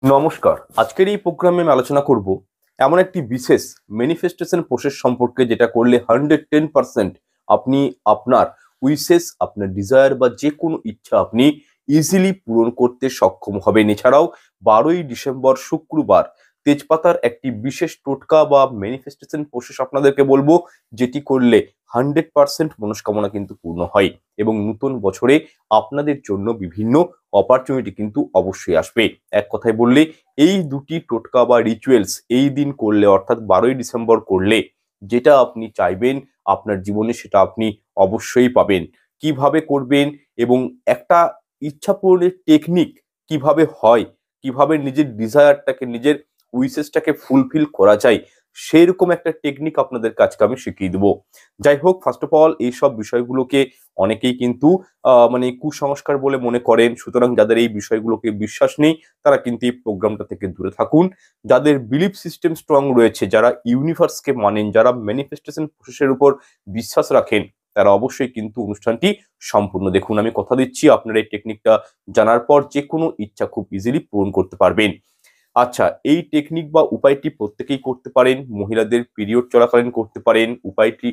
নমস্কার। আজকের এই প্রোগ্রামে আমি আলোচনা করব এমন একটি বিশেষ ম্যানিফেস্টেশন প্রসেস সম্পর্কে, যেটা করলে 110% আপনি আপনার উইশেস, আপনার ডিজায়ার বা যে কোনো ইচ্ছা আপনি ইজিলি পূরণ করতে সক্ষম হবেন। এছাড়াও 12ই ডিসেম্বর শুক্রবার তেজপাতার একটি বিশেষ টোটকা বা ম্যানিফেস্টেশন প্রসেস আপনাদেরকে বলবো, যেটি করলে 100% মনস্কামনা কিন্তু পূর্ণ হয় এবং নতুন বছরে আপনাদের জন্য বিভিন্ন অপরচুনিটি কিন্তু অবশ্যই আসবে। এক কথায় বললে এই দুটি টোটকা বা রিচুয়ালস এই দিন করলে, অর্থাৎ 12ই ডিসেম্বর করলে যেটা আপনি চাইবেন আপনার জীবনে, সেটা আপনি অবশ্যই পাবেন। কিভাবে করবেন এবং একটা ইচ্ছা পূরণের টেকনিক কিভাবে হয়, কিভাবে নিজের ডিজায়ারটাকে, নিজের উইসেসটাকে ফুলফিল করা যায়, সেরকম একটা টেকনিক আপনাদের কাছকে আমি শিখিয়ে দেবো। যাই হোক, ফার্স্ট অফ অল এইসব বিষয়গুলোকে অনেকেই কিন্তু মানে কুসংস্কার বলে মনে করেন। সুতরাং যাদের এই বিষয়গুলোকে বিশ্বাস নেই, তারা কিন্তু এই প্রোগ্রামটা থেকে দূরে থাকুন। যাদের বিলিফ সিস্টেম স্ট্রং রয়েছে, যারা ইউনিভার্সকে মানেন, যারা ম্যানিফেস্টেশন প্রসেসের উপর বিশ্বাস রাখেন, তারা অবশ্যই কিন্তু অনুষ্ঠানটি সম্পূর্ণ দেখুন। আমি কথা দিচ্ছি, আপনারা এই টেকনিকটা জানার পর যে কোনো ইচ্ছা খুব ইজিলি পূরণ করতে পারবেন। আচ্ছা, এই টেকনিক বা উপায়টি প্রত্যেকেই করতে পারেন। মহিলাদের পিরিয়ড চলাকালীন করতে পারেন। উপায়টি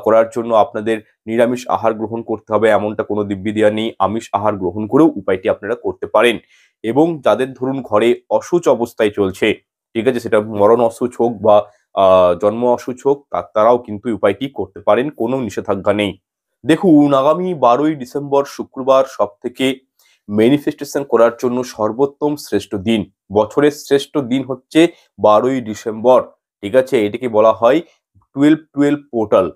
করার জন্য আপনাদের নিরামিষ আহার গ্রহণ করতে হবে এমনটা কোনো দিব্যি নেই। আমিষ আহার গ্রহণ করেও উপায়টি আপনারা করতে পারেন। এবং যাদের ধরুন ঘরে অসুচ অবস্থায় চলছে, ঠিক আছে, সেটা মরণ অসুচ হোক বা জন্ম অসুচ হোক, তারাও কিন্তু এই উপায়টি করতে পারেন, কোনো নিষেধাজ্ঞা নেই। দেখুন, আগামী 12ই ডিসেম্বর শুক্রবার সব থেকে ম্যানিফেস্টেশন করার জন্য সর্বোত্তম শ্রেষ্ঠ দিন। বছরের শ্রেষ্ঠ দিন হচ্ছে 12ই ডিসেম্বর। ঠিক আছে, এটাকে বলা হয় 12-12 পোর্টাল।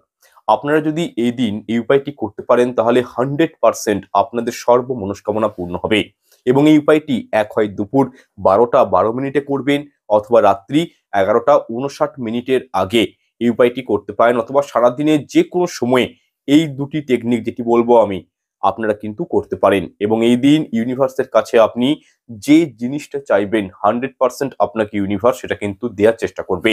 আপনারা যদি এই দিন এই উপায়টি করতে পারেন, তাহলে 100% আপনাদের সর্ব মনস্কামনা পূর্ণ হবে। এবং এই উপায়টি এক হয় দুপুর 12টা 12 মিনিটে করবেন, অথবা রাত্রি 11টা 59 মিনিটের আগে এই উপায়টি করতে পারেন, অথবা সারাদিনের যে কোনো সময়ে এই দুটি টেকনিক যেটি বলবো আমি, আপনারা কিন্তু করতে পারেন। এবং এই দিন ইউনিভার্সের কাছে আপনি যে জিনিসটা চাইবেন, 100% আপনাকে ইউনিভার্স সেটা কিন্তু দেওয়ার চেষ্টা করবে।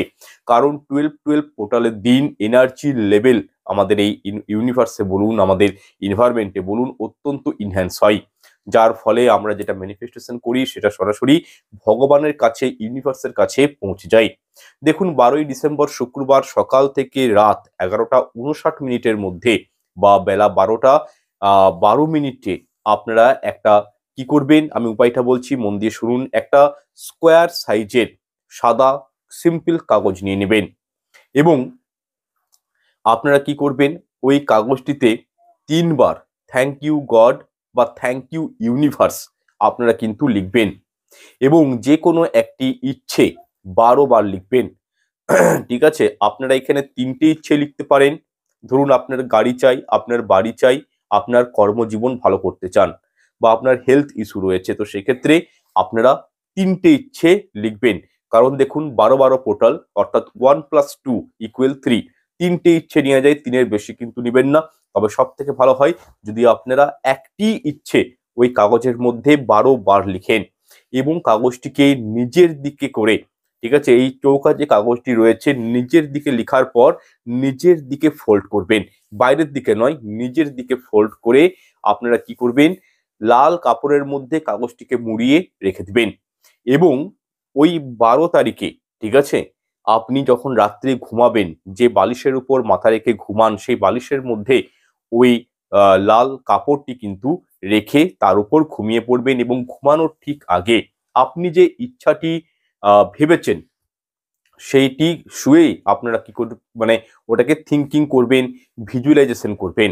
কারণ 12-12 পোর্টালের দিন এনার্জি লেভেল আমাদের এই ইউনিভার্সে বলুন, আমাদের এনভায়রনমেন্টে বলুন, অত্যন্ত ইনহ্যান্স হয়। যার ফলে আমরা যেটা ম্যানিফেস্টেশন করি, সেটা সরাসরি ভগবানের কাছে, ইউনিভার্সের কাছে পৌঁছে যায়। দেখুন, 12ই ডিসেম্বর শুক্রবার সকাল থেকে রাত 11টা 59 মিনিটের মধ্যে বা বেলা 12টা 12 মিনিটে আপনারা একটা কি করবেন, আমি উপায়টা বলছি, মন দিয়ে শুনুন। একটা স্কোয়ার সাইজের সাদা সিম্পল কাগজ নিয়ে নেবেন এবং আপনারা কি করবেন, ওই কাগজটিতে 3বার থ্যাংক ইউ গড বা থ্যাংক ইউ ইউনিভার্স আপনারা কিন্তু লিখবেন। এবং যে কোনো একটি ইচ্ছে 12বার লিখবেন। ঠিক আছে, আপনারা এখানে 3টে ইচ্ছে লিখতে পারেন। ধরুন, আপনার গাড়ি চাই, আপনার বাড়ি চাই, আপনার কর্মজীবন ভালো করতে চান, বা আপনার হেলথ ইস্যু রয়েছে, তো সেক্ষেত্রে আপনারা 3টে ইচ্ছে লিখবেন। কারণ দেখুন, 12-12 পোর্টাল, অর্থাৎ 1+2=3। 3টে ইচ্ছে নিয়ে যায়, 3-এর বেশি কিন্তু নিবেন না। তবে সব থেকে ভালো হয় যদি আপনারা একটি ইচ্ছে ওই কাগজের মধ্যে 12বার লিখেন এবং কাগজটিকে নিজের দিকে করে, ঠিক আছে, এই চৌকা যে কাগজটি রয়েছে, নিজের দিকে লিখার পর নিজের দিকে ফোল্ড করবেন। বাইরের দিকে নয়, নিজের দিকে ফোল্ড করে আপনারা কি করবেন, লাল কাপড়ের মধ্যে কাগজটিকে মুড়িয়ে রেখে দিবেন। এবং ওই 12 তারিখে, ঠিক আছে, আপনি যখন রাত্রে ঘুমাবেন, যে বালিশের উপর মাথা রেখে ঘুমান, সেই বালিশের মধ্যে ওই লাল কাপড়টি কিন্তু রেখে তার উপর ঘুমিয়ে পড়বেন। এবং ঘুমানোর ঠিক আগে আপনি যে ইচ্ছাটি ভেবেছেন, সেইটি শুয়েই আপনারা কি করতে, মানে ওটাকে থিঙ্কিং করবেন, ভিজুয়ালাইজেশন করবেন।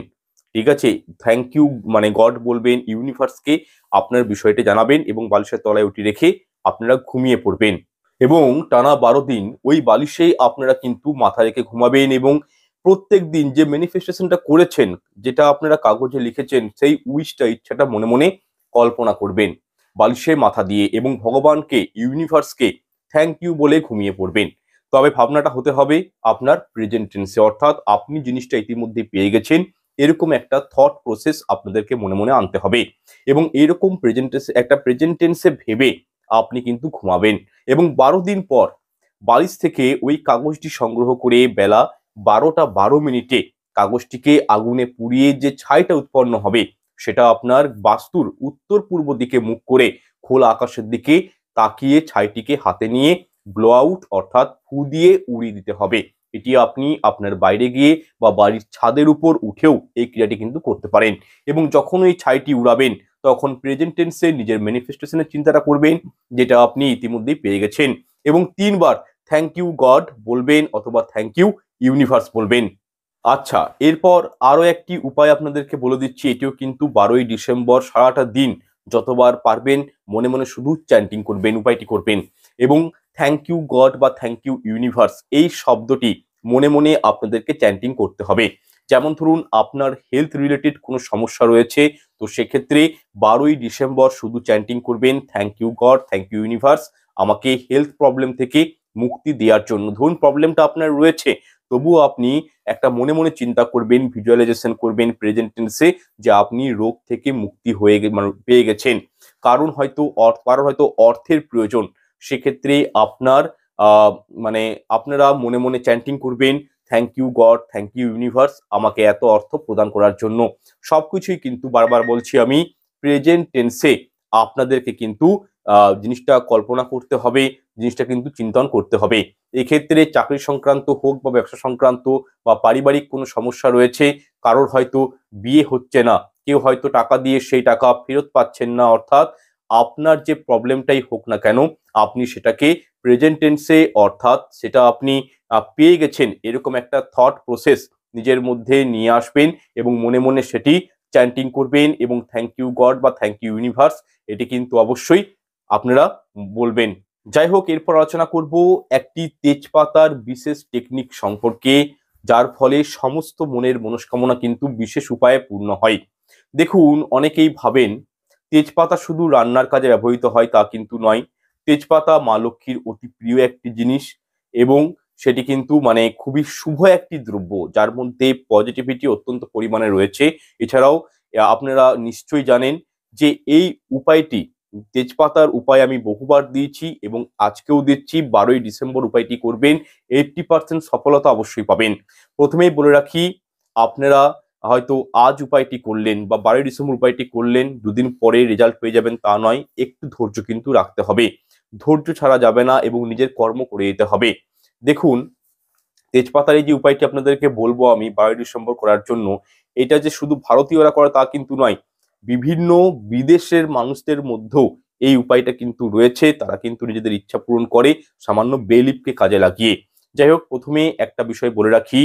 ঠিক আছে, থ্যাংক ইউ মানে গড বলবেন, ইউনিভার্সকে আপনার বিষয়টা জানাবেন এবং বালিশের তলায় ওটি রেখে আপনারা ঘুমিয়ে পড়বেন। এবং টানা 12 দিন ওই বালিশেই আপনারা কিন্তু মাথা রেখে ঘুমাবেন। এবং প্রত্যেক দিন যে ম্যানিফেস্টেশনটা করেছেন, যেটা আপনারা কাগজে লিখেছেন, সেই উইশটা, ইচ্ছাটা মনে মনে কল্পনা করবেন বালিশে মাথা দিয়ে, এবং ভগবানকে, ইউনিভার্সকে থ্যাংক ইউ বলে ঘুমিয়ে পড়বেন। তবে ভাবনাটা হতে হবে আপনার প্রেজেন্ট টেন্সে, অর্থাৎ আপনি জিনিসটা ইতিমধ্যে পেয়ে গেছেন, এরকম একটা থট প্রসেস আপনাদেরকে মনে মনে আনতে হবে। এবং এরকম প্রেজেন্ট টেন্সে ভেবে আপনি কিন্তু ঘুমাবেন। এবং 12 দিন পর বালিশ থেকে ওই কাগজটি সংগ্রহ করে বেলা 12টা 12 মিনিটে কাগজটিকে আগুনে পুড়িয়ে যে ছাইটা উৎপন্ন হবে, সেটা আপনার বাস্তুর উত্তর পূর্ব দিকে মুখ করে খোলা আকাশের দিকে তাকিয়ে ছাইটিকে হাতে নিয়ে ব্লো আউট অর্থাৎ ফু দিয়ে উড়িয়ে দিতে হবে। এটি আপনি আপনার বাইরে গিয়ে বা বাড়ির ছাদের উপর উঠেও এই ক্রিয়াটি কিন্তু করতে পারেন। এবং যখন ওই ছাইটি উড়াবেন তখন প্রেজেন্ট টেন্সে নিজের ম্যানিফেস্টেশনের চিন্তাটা করবেন, যেটা আপনি ইতিমধ্যেই পেয়ে গেছেন, এবং 3 বার থ্যাংক ইউ গড বলবেন অথবা থ্যাংক ইউ ইউনিভার্স বলবেন। আচ্ছা, এরপর আরো একটি উপায় আপনাদেরকে বলে দিচ্ছি। এটিও কিন্তু 12ই ডিসেম্বর সারাটা দিন যতবার পারবেন মনে মনে শুধু চ্যান্টিং করবেন, উপায়টি করবেন। এবং থ্যাংক ইউ গড বা থ্যাংক ইউ ইউনিভার্স এই শব্দটি মনে মনে আপনাদেরকে চ্যান্টিং করতে হবে। যেমন ধরুন আপনার হেলথ রিলেটেড কোনো সমস্যা রয়েছে, তো সেক্ষেত্রে 12ই ডিসেম্বর শুধু চ্যান্টিং করবেন thank you God, thank you universe, আমাকে হেলথ প্রবলেম থেকে মুক্তি দেওয়ার জন্য। ধরুন প্রবলেমটা আপনার রয়েছে, তবুও আপনি একটা মনে মনে চিন্তা করবেন, ভিজুয়ালাইজেশন করবেন প্রেজেন্ট টেন্সে যে আপনি রোগ থেকে মুক্তি মানে পেয়ে গেছেন। কারণ হয়তো অর্থের প্রয়োজন, সেক্ষেত্রে আপনার মানে আপনারা মনে মনে চ্যান্টিং করবেন thank you God, thank you universe, আমাকে এত অর্থ প্রদান করার জন্য। সবকিছুই কিন্তু বারবার বলছি আমি প্রেজেন্ট টেন্সে আপনাদেরকে কিন্তু জিনিসটা কল্পনা করতে হবে, জিনিসটা কিন্তু চিন্তন করতে হবে। এক্ষেত্রে চাকরি সংক্রান্ত হোক বা ব্যবসা সংক্রান্ত বা পারিবারিক কোনো সমস্যা রয়েছে, কারোর হয়তো বিয়ে হচ্ছে না, কেউ হয়তো টাকা দিয়ে সেই টাকা ফেরত পাচ্ছেন না, অর্থাৎ আপনার যে প্রবলেমটাই হোক না কেন আপনি সেটাকে প্রেজেন্ট টেন্সে অর্থাৎ সেটা আপনি পেয়ে গেছেন এরকম একটা থট প্রসেস নিজের মধ্যে নিয়ে আসবেন এবং মনে মনে সেটি চ্যান্টিং করবেন এবং থ্যাংক ইউ গড বা থ্যাংক ইউ ইউনিভার্স এটি কিন্তু অবশ্যই আপনারা বলবেন। যাই হোক, এরপর আলোচনা করব একটি তেজপাতার বিশেষ টেকনিক সম্পর্কে, যার ফলে সমস্ত মনের মনস্কামনা কিন্তু বিশেষ উপায়ে পূর্ণ হয়। দেখুন, অনেকেই ভাবেন তেজপাতা শুধু রান্নার কাজে ব্যবহৃত হয়, তা কিন্তু নয়। তেজপাতা মা লক্ষ্মীর অতি প্রিয় একটি জিনিস এবং সেটি কিন্তু মানে খুবই শুভ একটি দ্রব্য, যার মধ্যে পজিটিভিটি অত্যন্ত পরিমাণে রয়েছে। এছাড়াও আপনারা নিশ্চয়ই জানেন যে এই উপায়টি, তেজপাতার উপায় আমি বহুবার দিয়েছি এবং আজকেও দিচ্ছি। 12ই ডিসেম্বর উপায়টি করবেন, 80% সফলতা অবশ্যই পাবেন। প্রথমেই বলে রাখি, আপনারা হয়তো আজ উপায়টি করলেন বা 12ই ডিসেম্বর উপায়টি করলেন, দুদিন পরে রেজাল্ট পেয়ে যাবেন তা নয়, একটু ধৈর্য কিন্তু রাখতে হবে। ধৈর্য ছাড়া যাবে না এবং নিজের কর্ম করে যেতে হবে। দেখুন, তেজপাতার এই যে উপায়টি আপনাদেরকে বলবো আমি 12ই ডিসেম্বর করার জন্য, এটা যে শুধু ভারতীয়রা করে তা কিন্তু নয়, বিভিন্ন বিদেশের মানুষদের মধ্যেও এই উপায়টা কিন্তু রয়েছে। তারা কিন্তু নিজেদের ইচ্ছা পূরণ করে সামান্য বে লিফকে কাজে লাগিয়ে। যাই হোক, প্রথমে একটা বিষয় বলে রাখি,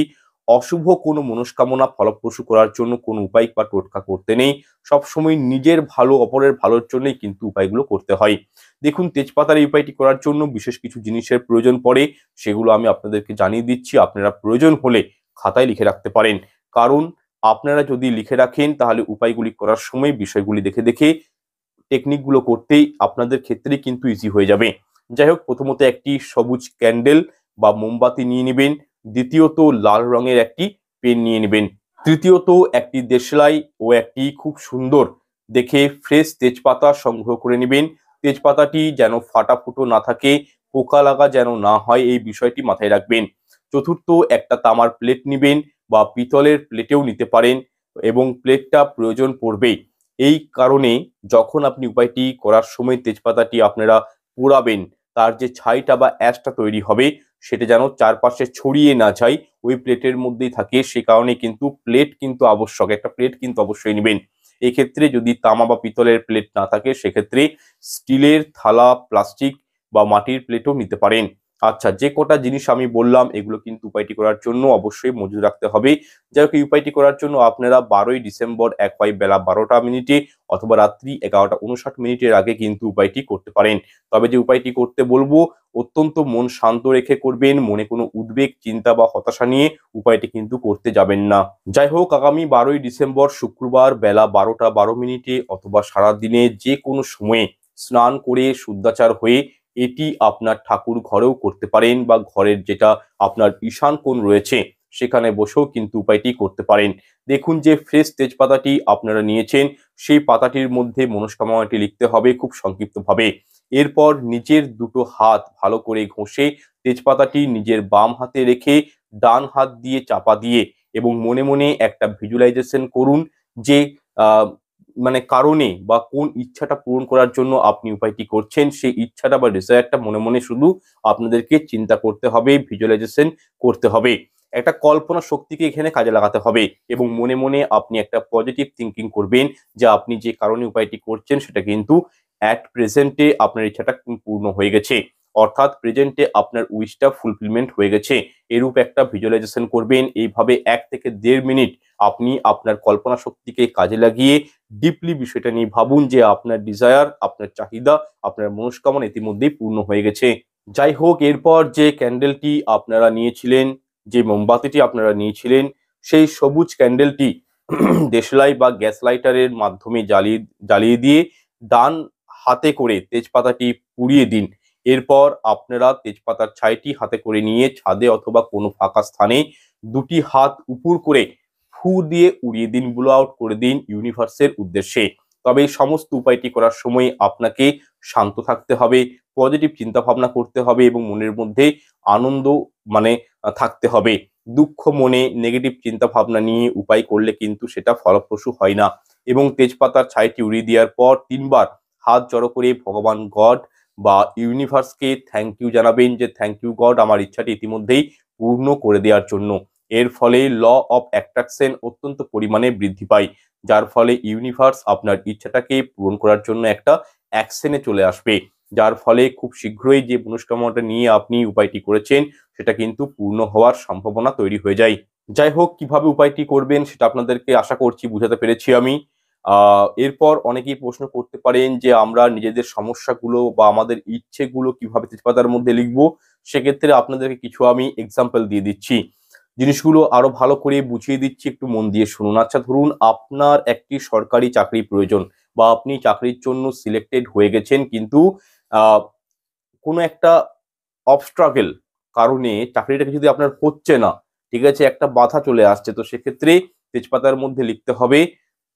অশুভ কোনো মনস্কামনা ফলপ্রসূ করার জন্য কোনো উপায় বা টোটকা করতে নেই। সবসময় নিজের ভালো, অপরের ভালোর জন্যই কিন্তু উপায়গুলো করতে হয়। দেখুন, তেজপাতার এই উপায়টি করার জন্য বিশেষ কিছু জিনিসের প্রয়োজন পড়ে, সেগুলো আমি আপনাদেরকে জানিয়ে দিচ্ছি। আপনারা প্রয়োজন হলে খাতায় লিখে রাখতে পারেন, কারণ আপনারা যদি লিখে রাখেন তাহলে উপায়গুলি করার সময় বিষয়গুলি দেখে দেখে টেকনিকগুলো করতেই আপনাদের ক্ষেত্রে কিন্তু ইজি হয়ে যাবে। যাই হোক, প্রথমত একটি সবুজ ক্যান্ডেল বা মোমবাতি নিয়ে নেবেন। দ্বিতীয়ত লাল রঙের একটি পেন নিয়ে নেবেন। তৃতীয়ত একটি দেশলাই ও একটি খুব সুন্দর দেখে ফ্রেশ তেজপাতা সংগ্রহ করে নেবেন। তেজপাতাটি যেন ফাটা ফুটো না থাকে, পোকা লাগা যেন না হয়, এই বিষয়টি মাথায় রাখবেন। চতুর্থ, একটা তামার প্লেট নিবেন বা পিতলের প্লেটেও নিতে পারেন এবং প্লেটটা প্রয়োজন পড়বে। এই কারণে যখন আপনি উপায়টি করার সময় তেজপাতাটি আপনারা পোড়াবেন, তার যে ছাইটা বা অ্যাশটা তৈরি হবে সেটা যেন চারপাশে ছড়িয়ে না যায়, ওই প্লেটের মধ্যেই থাকে। সে কারণে কিন্তু প্লেট কিন্তু আবশ্যক, একটা প্লেট কিন্তু অবশ্যই নেবেন। এক্ষেত্রে যদি তামা বা পিতলের প্লেট না থাকে সেক্ষেত্রে স্টিলের থালা, প্লাস্টিক বা মাটির প্লেটও নিতে পারেন। আচ্ছা, যে কটা জিনিস আমি বললাম এগুলো কিন্তু উপায়টি করার জন্য অবশ্যই মজুদ রাখতে হবে। যাই হোক, এই উপায়টি করার জন্য আপনারা 12ই ডিসেম্বর এক হয় বেলা 12টা মিনিটে অথবা রাত্রি 11টা 59 আগে কিন্তু উপায়টি করতে পারেন। তবে যে উপায়টি করতে বলবো অত্যন্ত মন শান্ত রেখে করবেন, মনে কোনো উদ্বেগ, চিন্তা বা হতাশা নিয়ে উপায়টি কিন্তু করতে যাবেন না। যাই হোক, আগামী 12ই ডিসেম্বর শুক্রবার বেলা 12টা 12 মিনিটে অথবা সারাদিনে যে কোনো সময়ে স্নান করে শুদ্ধাচার হয়ে এটি আপনার ঠাকুর ঘরেও করতে পারেন বা ঘরের যেটা আপনার ঈশান কোণ রয়েছে সেখানে বসেও কিন্তু উপায়টি করতে পারেন। দেখুন, যে ফ্রেশ তেজপাতাটি আপনারা নিয়েছেন সেই পাতাটির মধ্যে মনস্কামনাটি লিখতে হবে খুব সংক্ষিপ্তভাবে। এরপর নিজের দুটো হাত ভালো করে ঘষে তেজপাতাটি নিজের বাম হাতে রেখে ডান হাত দিয়ে চাপা দিয়ে এবং মনে মনে একটা ভিজুয়ালাইজেশন করুন যে মানে কারণে বা কোন ইচ্ছাটা পূরণ করার জন্য আপনি উপায়টি করছেন, সেই ইচ্ছাটা বা ডিজায়ারটা মনে মনে শুধু আপনাদেরকে চিন্তা করতে হবে, ভিজুয়ালাইজেশন করতে হবে, একটা কল্পনা শক্তিকে এখানে কাজে লাগাতে হবে এবং মনে মনে আপনি একটা পজিটিভ থিঙ্কিং করবেন যে আপনি যে কারণে উপায়টি করছেন সেটা কিন্তু অ্যাট প্রেজেন্টে আপনার ইচ্ছাটা পূর্ণ হয়ে গেছে, অর্থাৎ প্রেজেন্টে আপনার উইশটা ফুলফিলমেন্ট হয়ে গেছে। এরূপ একটা ভিজুয়ালাইজেশন করবেন। এইভাবে 1 থেকে 1.5 মিনিট আপনি আপনার কল্পনা শক্তিকে কাজে লাগিয়ে ডিপলি বিষয়টা নিয়ে ভাবুন যে আপনার ডিজায়ার, আপনার চাহিদা, আপনার মনস্কামনা ইতিমধ্যেই পূর্ণ হয়ে গেছে। যাই হোক, এরপর যে ক্যান্ডেলটি আপনারা নিয়েছিলেন, যে মোমবাতিটি আপনারা নিয়েছিলেন, সেই সবুজ ক্যান্ডেলটি দেশলাই বা গ্যাস লাইটারের মাধ্যমে জ্বালিয়ে দিয়ে ডান হাতে করে তেজপাতাটি পুড়িয়ে দিন। এরপর আপনারা তেজপাতার ছাইটি হাতে করে নিয়ে ছাদে অথবা কোনো ফাঁকা স্থানে 2টি হাত উপর করে ফু দিয়ে উড়িয়ে দিন, ব্লো আউট করে দিন ইউনিভার্সের উদ্দেশ্যে। তবে এই সমস্ত উপায়টি করার সময় আপনাকে শান্ত থাকতে হবে, পজিটিভ চিন্তা ভাবনা করতে হবে এবং মনের মধ্যে আনন্দ মানে থাকতে হবে। দুঃখ মনে নেগেটিভ চিন্তা ভাবনা নিয়ে উপায় করলে কিন্তু সেটা ফলপ্রসূ হয় না। এবং তেজপাতার ছাইটি উড়িয়ে দেওয়ার পর 3বার হাত জড়ো করে ভগবান গড বা ইউনিভার্সকে থ্যাংক ইউ জানাবেন যে থ্যাংক ইউ গড, আমার ইচ্ছাটি ইতিমধ্যেই পূর্ণ করে দেওয়ার জন্য। এর ফলে ল অফ অ্যাট্রাকশন অত্যন্ত পরিমাণে বৃদ্ধি পায়, যার ফলে ইউনিভার্স আপনার ইচ্ছাটাকে পূরণ করার জন্য একটা অ্যাকশনে চলে আসবে, যার ফলে খুব শীঘ্রই যে মনস্কামনাটা নিয়ে আপনি উপায়টি করেছেন সেটা কিন্তু পূর্ণ হওয়ার সম্ভাবনা তৈরি হয়ে যায়। যাই হোক, কিভাবে উপায়টি করবেন সেটা আপনাদেরকে আশা করছি বুঝাতে পেরেছি আমি। এরপর অনেকেই প্রশ্ন করতে পারেন যে আমরা নিজেদের সমস্যাগুলো বা আমাদের ইচ্ছেগুলো কিভাবে তেজপাতার মধ্যে লিখবো। সেক্ষেত্রে আপনাদেরকে কিছু আমি এক্সাম্পল দিয়ে দিচ্ছি, জিনিসগুলো আরো ভালো করে বুঝিয়ে দিচ্ছি, একটু মন দিয়ে শুনুন। আচ্ছা, ধরুন আপনার একটি সরকারি চাকরি প্রয়োজন বা আপনি চাকরির জন্য সিলেক্টেড হয়ে গেছেন, কিন্তু আহ কোনো একটা অবস্ট্রাগল কারণে চাকরিটা যদি আপনার হচ্ছে না, ঠিক আছে, একটা বাধা চলে আসছে, তো সেক্ষেত্রে তেজপাতার মধ্যে লিখতে হবে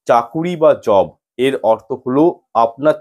চাকুরি বা জব। এর অর্থ হলো আপনার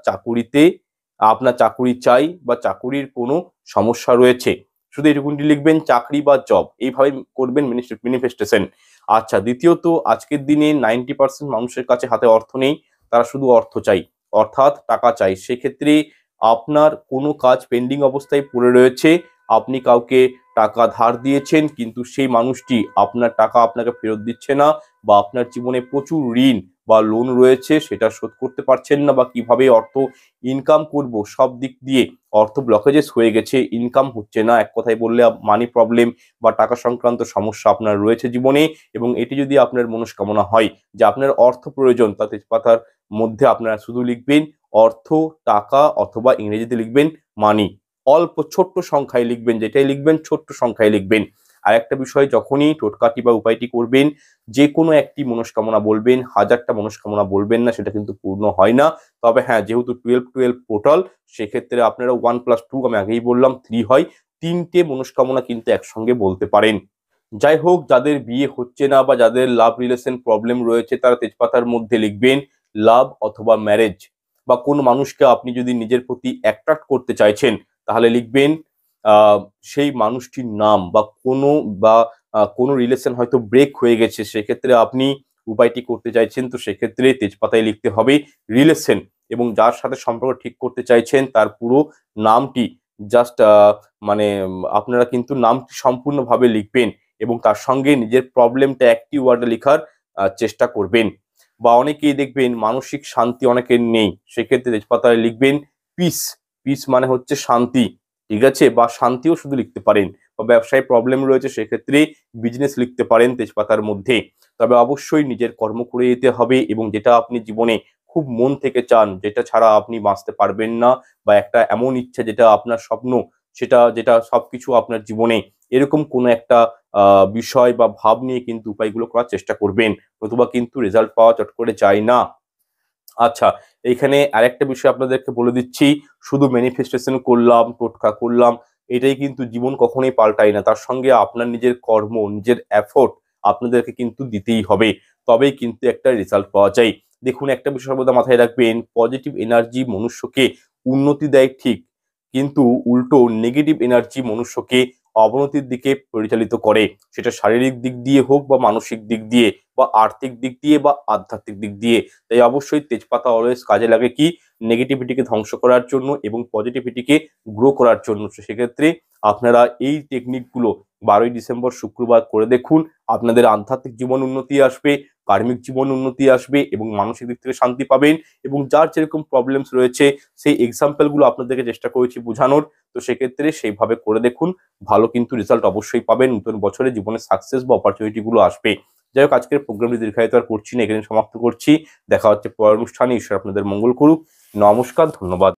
চাকুরি চাই বা চাকুরির কোনো সমস্যা রয়েছে, শুধু এটুকুনটি লিখবেন চাকরি বা জব, এইভাবে করবেন ম্যানিফেস্টেশন। আচ্ছা, দ্বিতীয়ত, আজকের দিনে 90% মানুষের কাছে হাতে অর্থ নেই, তারা শুধু অর্থ চাই, অর্থাৎ টাকা চাই। সেক্ষেত্রে আপনার কোনো কাজ পেন্ডিং অবস্থায় পড়ে রয়েছে, আপনি কাউকে টাকা ধার দিয়েছেন কিন্তু সেই মানুষটি আপনার টাকা আপনাকে ফেরত দিচ্ছে না, বা আপনার জীবনে প্রচুর ঋণ বা লোন রয়েছে সেটা শোধ করতে পারছেন না, বা কিভাবে অর্থ ইনকাম করব সব দিক দিয়ে অর্থ ব্লকেজেস হয়ে গেছে, ইনকাম হচ্ছে না, এক কথায় বললে মানি প্রবলেম বা টাকা সংক্রান্ত সমস্যা আপনার রয়েছে জীবনে, এবং এটি যদি আপনার মনস্কামনা হয় যে আপনার অর্থ প্রয়োজন, তা তেজপাতার মধ্যে আপনারা শুধু লিখবেন অর্থ, টাকা, অথবা ইংরেজিতে লিখবেন মানি। অল্প ছোট্ট সংখ্যায় লিখবেন, যেটাই লিখবেন ছোট্ট সংখ্যায় লিখবেন। আর একটা বিষয়, যখনই টোটকাটি বা উপায়টি করবেন, যে কোনো একটি মনস্কামনা বলবেন, 1000টা মনস্কামনা বলবেন না, সেটা কিন্তু পূর্ণ হয় না। তবে হ্যাঁ, যেহেতু 12 পোর্টাল, সেক্ষেত্রে আপনারা 1+2, আমি আগেই বললাম 3 হয়, 3টে মনস্কামনা কিন্তু একসঙ্গে বলতে পারেন। যাই হোক, যাদের বিয়ে হচ্ছে না বা যাদের লাভ রিলেশন প্রবলেম রয়েছে, তারা তেজপাতার মধ্যে লিখবেন লাভ অথবা ম্যারেজ, বা কোন মানুষকে আপনি যদি নিজের প্রতি অ্যাট্রাক্ট করতে চাইছেন তাহলে লিখবেন সেই মানুষটির নাম, বা কোনো রিলেশন হয়তো ব্রেক হয়ে গেছে, সেক্ষেত্রে আপনি উপায়টি করতে চাইছেন, তো সেক্ষেত্রে তেজপাতায় লিখতে হবে রিলেশন, এবং যার সাথে সম্পর্ক ঠিক করতে চাইছেন তার পুরো নামটি জাস্ট মানে আপনারা কিন্তু নামটি সম্পূর্ণভাবে লিখবেন এবং তার সঙ্গে নিজের প্রবলেমটা একটি ওয়ার্ডে লেখার চেষ্টা করবেন। বা অনেকেই দেখবেন মানসিক শান্তি অনেকের নেই, সেক্ষেত্রে তেজপাতায় লিখবেন পিস। পিস মানে হচ্ছে শান্তি, ঠিক আছে, বা শান্তিও শুধু লিখতে পারেন। বা ব্যবসায় প্রবলেম রয়েছে, সেক্ষেত্রে বিজনেস লিখতে পারেন তেজপাতার মধ্যে। তবে অবশ্যই নিজের কর্ম করে যেতে হবে, এবং যেটা আপনি জীবনে খুব মন থেকে চান, যেটা ছাড়া আপনি বাঁচতে পারবেন না, বা একটা এমন ইচ্ছা যেটা আপনার স্বপ্ন, যেটা সবকিছু আপনার জীবনে, এরকম কোনো একটা বিষয় বা ভাব নিয়ে কিন্তু উপায়গুলো করার চেষ্টা করবেন, নতুবা কিন্তু রেজাল্ট পাওয়া চট করে যায় না। আচ্ছা, এইখানে আরেকটা বিষয় আপনাদেরকে বলে দিচ্ছি, শুধু ম্যানিফেস্টেশন করলাম, টোটকা করলাম, এটাই কিন্তু জীবন কখনোই পাল্টায় না। তার সঙ্গে আপনার নিজের কর্ম, নিজের এফোর্ট আপনাদেরকে কিন্তু দিতেই হবে, তবেই কিন্তু একটা রেজাল্ট পাওয়া যায়। দেখুন, একটা বিষয় সর্বদা মাথায় রাখবেন, পজিটিভ এনার্জি মনুষ্যকে উন্নতি দেয় ঠিক, কিন্তু উল্টো নেগেটিভ এনার্জি মনুষ্যকে অবনতির দিকে পরিচালিত করে, সেটা শারীরিক দিক দিয়ে হোক বা মানসিক দিক দিয়ে বা আর্থিক দিক দিয়ে বা আধ্যাত্মিক দিক দিয়ে। তাই অবশ্যই তেজপাতা অলওয়েজ কাজে লাগে কি নেগেটিভিটিকে ধ্বংস করার জন্য এবং পজিটিভিটিকে গ্রো করার জন্য। সেক্ষেত্রে আপনারা এই টেকনিকগুলো 12ই ডিসেম্বর শুক্রবার করে দেখুন। আপনাদের আধ্যাত্মিক জীবন উন্নতি আসবে, কার্মিক জীবন উন্নতি আসবে এবং মানসিক দিক থেকে শান্তি পাবেন। এবং যার যেরকম প্রবলেমস রয়েছে সেই এক্সাম্পলগুলো আপনাদেরকে চেষ্টা করেছি বোঝানোর। তো সেক্ষেত্রে সেইভাবে করে দেখুন, ভালো কিন্তু রেজাল্ট অবশ্যই পাবেন। নতুন বছরে জীবনে সাকসেস বা অপরচুনিটিগুলো আসবে। যাই হোক, আজকের প্রোগ্রামটি দীর্ঘায়িত আর করছি না, এখানে সমাপ্ত করছি। দেখা হচ্ছে পরের অনুষ্ঠানে। ঈশ্বর আপনাদের মঙ্গল করুক। নমস্কার, ধন্যবাদ।